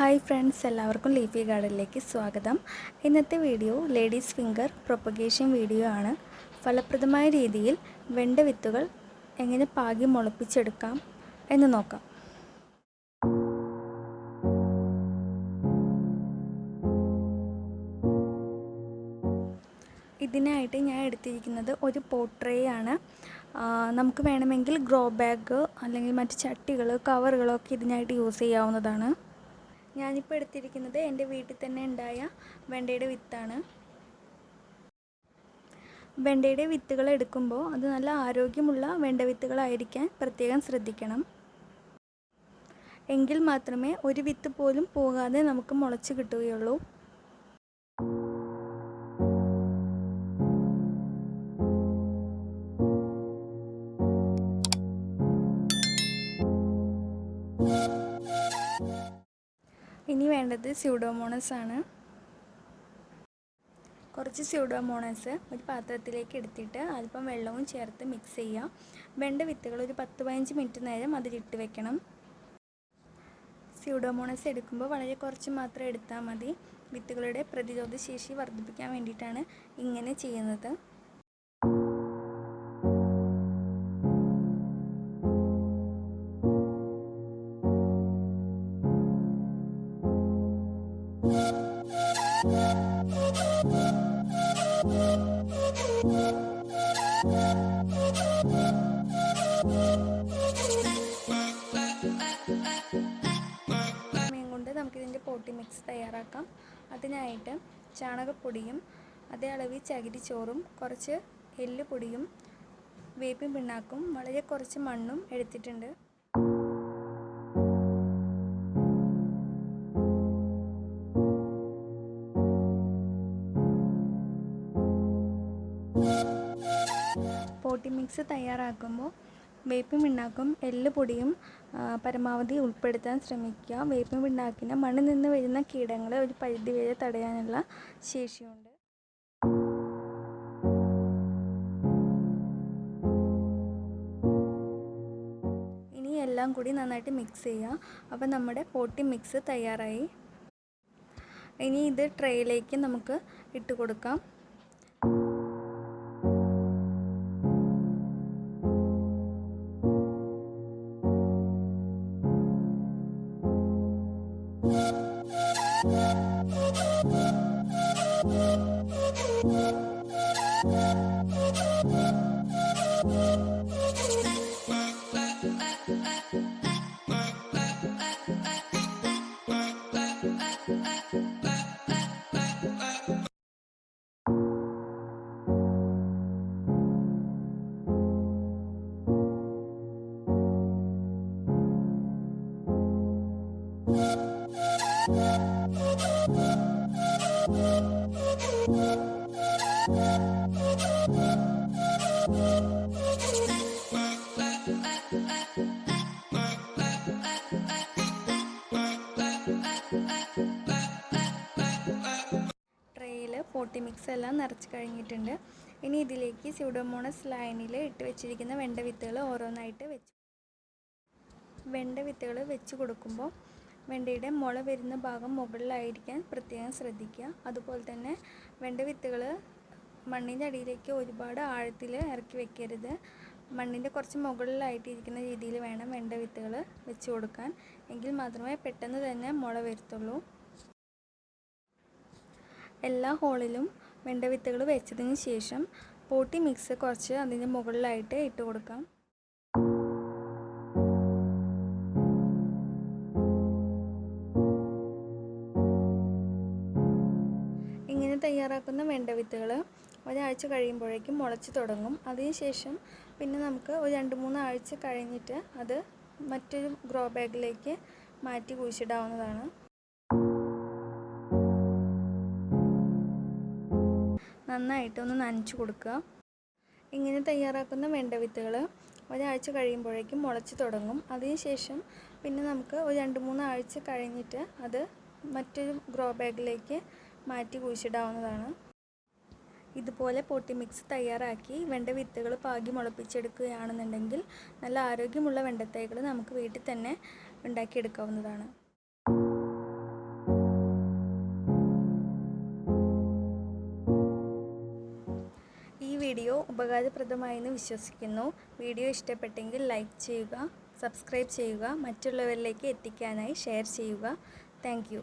Hi friends, എല്ലാവർക്കും leafy ഗാർഡനിലേക്ക് സ്വാഗതം. ഇന്നത്തെ video ladies finger propagation video ആണ്. ഫലപ്രദമായ രീതിയിൽ വെണ്ട വിത്തുകൾ എങ്ങനെ പാകി മുളപ്പിച്ചെടുക്കാം എന്ന് നോക്കാം. ഇതിനായിട്ട് ഞാൻ എടുത്തിരിക്കുന്നത് ഒരു പോട്ട് ട്രേ ആണ്. നമുക്ക് വേണമെങ്കിൽ ഗ്രോ ബാഗ് അല്ലെങ്കിൽ മറ്റ് ചട്ടികൾ, കവറുകളൊക്കെ ഇതിനായിട്ട് യൂസ് ചെയ്യാവുന്നതാണ്. ഞാനിപ്പോൾ എടുത്തിരിക്കുന്നത് എൻ്റെ വീട്ടിൽ തന്നെ ഉണ്ടായ വെണ്ടയുടെ വിത്താണ്. വെണ്ടയുടെ വിത്തുകൾ എടുക്കുമ്പോൾ അത് നല്ല ആരോഗ്യമുള്ള വെണ്ട വിത്തുകളായിരിക്കാൻ പ്രത്യേകം ശ്രദ്ധിക്കണം. എങ്കിൽ മാത്രമേ ഒരു വിത്ത് പോലും പോകാതെ നമുക്ക് മുളച്ച് കിട്ടുകയുള്ളൂ. ഇനി വേണ്ടത് സ്യൂഡോമോണസ് ആണ്. കുറച്ച് സ്യൂഡോമോണസ് ഒരു പാത്രത്തിലേക്ക് എടുത്തിട്ട് അല്പം വെള്ളവും ചേർത്ത് മിക്സ് ചെയ്യാം. വെണ്ട വിത്തുകൾ ഒരു 10-15 മിനിറ്റ് നേരം അതിലിട്ട് വെക്കണം. സ്യൂഡോമോണസ് എടുക്കുമ്പോൾ വളരെ കുറച്ച് മാത്രം എടുത്താൽ മതി. വിത്തുകളുടെ പ്രതിരോധ ശേഷി വർദ്ധിപ്പിക്കാൻ വേണ്ടിയിട്ടാണ് ഇങ്ങനെ ചെയ്യുന്നത്. നമുക്കിതിൻ്റെ പോട്ടി മിക്സ് തയ്യാറാക്കാം. അതിനായിട്ട് ചാണകപ്പൊടിയും അതേ അളവിൽ ചകിരിച്ചോറും കുറച്ച് എല്ലുപൊടിയും വേപ്പിൻ പിണ്ണാക്കും വളരെ കുറച്ച് മണ്ണും എടുത്തിട്ടുണ്ട്. പോട്ടി മിക്സ് തയ്യാറാക്കുമ്പോൾ വേപ്പിൻ പിണ്ണാക്കും എല്ലുപൊടിയും പരമാവധി ഉൾപ്പെടുത്താൻ ശ്രമിക്കുക. വേപ്പിൻ പിണ്ണാക്കിന് മണ്ണിൽ നിന്ന് വരുന്ന കീടങ്ങളെ ഒരു പരിധി വരെ തടയാനുള്ള ശേഷിയുണ്ട്. ഇനി എല്ലാം കൂടി നന്നായിട്ട് മിക്സ് ചെയ്യുക. അപ്പോൾ നമ്മുടെ പോട്ടി മിക്സ് തയ്യാറായി. ഇനി ഇത് ട്രേയിലേക്ക് നമുക്ക് ഇട്ട് കൊടുക്കാം. ട്രേയിൽ പോട്ടി മിക്സ് എല്ലാം നിറച്ച് കഴിഞ്ഞിട്ടുണ്ട്. ഇനി ഇതിലേക്ക് സ്യൂഡോമോണസ് ലൈനിൽ ഇട്ട് വെച്ചിരിക്കുന്ന വെണ്ട വിത്തുകൾ ഓരോന്നായിട്ട് വെണ്ട വിത്തുകൾ വെച്ച് കൊടുക്കുമ്പോൾ വെണ്ടയുടെ മുള വരുന്ന ഭാഗം മുകളിലായിരിക്കാൻ പ്രത്യേകം ശ്രദ്ധിക്കുക. അതുപോലെ തന്നെ വെണ്ട വിത്തുകൾ മണ്ണിൻ്റെ അടിയിലേക്ക് ഒരുപാട് ആഴത്തിൽ ഇറക്കി വെക്കരുത്. മണ്ണിൻ്റെ കുറച്ച് മുകളിലായിട്ടിരിക്കുന്ന രീതിയിൽ വേണം വെണ്ട വിത്തുകൾ വെച്ച് കൊടുക്കാൻ. എങ്കിൽ മാത്രമേ പെട്ടെന്ന് തന്നെ മുള വരുത്തുള്ളൂ. എല്ലാ ഹോളിലും വെണ്ട വിത്തുകൾ വെച്ചതിന് ശേഷം പോട്ടി മിക്സ് കുറച്ച് അതിൻ്റെ മുകളിലായിട്ട് ഇട്ട് കൊടുക്കാം. ഇങ്ങനെ തയ്യാറാക്കുന്ന വെണ്ട വിത്തുകൾ ഒരാഴ്ച കഴിയുമ്പോഴേക്കും മുളച്ച് തുടങ്ങും. അതിനുശേഷം പിന്നെ നമുക്ക് ഒരു 2-3 ആഴ്ച കഴിഞ്ഞിട്ട് അത് മറ്റൊരു ഗ്രോ ബാഗിലേക്ക് മാറ്റി കുഴിച്ചിടാവുന്നതാണ്. നന്നായിട്ടൊന്ന് നനച്ചു കൊടുക്കുക. ഇങ്ങനെ തയ്യാറാക്കുന്ന വെണ്ട വിത്തുകൾ ഒരാഴ്ച കഴിയുമ്പോഴേക്കും മുളച്ച് തുടങ്ങും. അതിനുശേഷം പിന്നെ നമുക്ക് ഒരു 2-3 ആഴ്ച കഴിഞ്ഞിട്ട് അത് മറ്റൊരു ഗ്രോ ബാഗിലേക്ക് മാറ്റി കുഴിച്ചിടാവുന്നതാണ്. ഇതുപോലെ പോട്ടി മിക്സ് തയ്യാറാക്കി വെണ്ട വിത്തുകൾ പാകി മുളപ്പിച്ചെടുക്കുകയാണെന്നുണ്ടെങ്കിൽ നല്ല ആരോഗ്യമുള്ള വെണ്ടത്തൈകൾ നമുക്ക് വീട്ടിൽ തന്നെ ഉണ്ടാക്കിയെടുക്കാവുന്നതാണ്. വീഡിയോ ഉപകാരപ്രദമായെന്ന് വിശ്വസിക്കുന്നു. വീഡിയോ ഇഷ്ടപ്പെട്ടെങ്കിൽ ലൈക്ക് ചെയ്യുക, സബ്സ്ക്രൈബ് ചെയ്യുക, മറ്റുള്ളവരിലേക്ക് എത്തിക്കാനായി ഷെയർ ചെയ്യുക. Thank you.